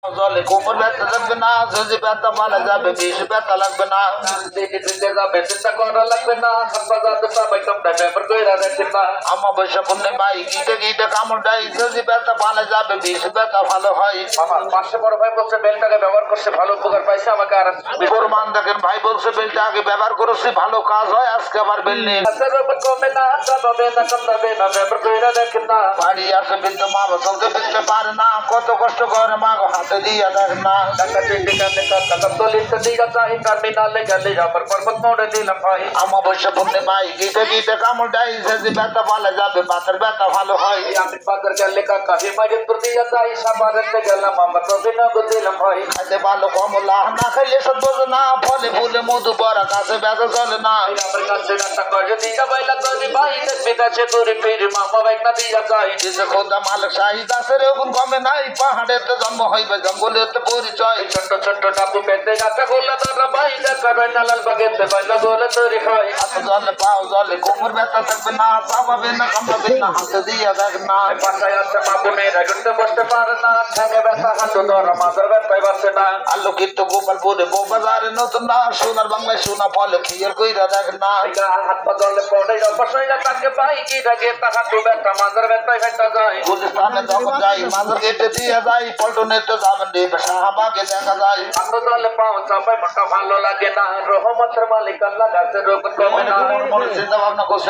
জলে কোমর ব্যথা থাকবে না, যদি ব্যথা মারা যাবে বেশি ব্যথা লাগবে না, চিন্তা করা লাগবে না, অমাবস্যা পূর্ণিমায় গীতে গীতে কামড় দেয়, যদি ব্যথা মারা যাবে বেশি ব্যথা ভালো হয়। আমার পাশে বড় ভাই বলছে বেলটাকে ব্যবহার করছে ভালো উপকার পাইছে, আমাকে আর প্রমাণ দেখেন, ভাই বলছে বেলটা আগে ব্যবহার করেছি ভালো কাজ হয়, আজকে আবার বেল নিয়ে দেখেন না বাড়ি আসে কিন্তু মা চলতে ফিরতে পারে না, কত কষ্ট করে মা গো হাতে দিয়ে দেখ না। অমাবস্যা পূর্ণিমায় গীতে গীতে কামড় দেয়, যদি ব্যথা ভালো যাবে বাতের ব্যথা ভালো হয়। আমি বাজার গেলে কাকা হিমায়ত প্রতি যাই সাবারেতে গেলাম আমার রবিনগর দিলাম ভাই। খাইতে ভালো কমলা না খাইলে সব বোঝে না, ফলে ফুলে মধু পরা কাছে ব্যথা চলে না। আমার কাছে রান্না করে দিয়া বাইলা করে ভাই দেখবি কাছে করে ফিরে মামা বাইক না দিয়া যায়। যে খোদা মালিক শাহী দাসের এখন কমে নাই, পাহাড়েতে জন্ম হইবে জঙ্গলেতে পরিচয়। ছোট্ট ছোট্ট টাপু পেতে রাখা গোলা তারা ভাই দেখা নালাল বাগেতে বাইলা গোলা তৈরি হয়। হাত জলে পাও জলে কোমর ব্যথা থাকবে না, চাপাবে না কামড়াবে না, হাতে দিয়ে দেখ না। বাসায় আছে মা বোনেরা ঘুরতে বসতে পারে না, ঠ্যাঙে ব্যথা হাঁটু ধরা মাথার ব্যথায় বাসে না। আলোকিত গোপালপুরে বাজারে নতুন না, সোনার বাংলায় সোনা ফলে খেয়াল কইরা দেখ না। হাত পা জলে পড়ে অবশ্যই তাকে পাই কি থাকে তা হাঁটু ব্যথা মাথার ব্যথায় হেঁটে যায়। গুলিস্তানে যখন যাই মাঝে কেটে দিয়ে যাই, পল্টনেতে যাবেন রে শাহবাগে দেখা যায়। হাত জলে পাও চাপাই মোটা ভালো লাগে না, রহমতের মালিক আল্লাহ গাছের রোগ কমে না। মনে চিন্তা ভাবনা করছে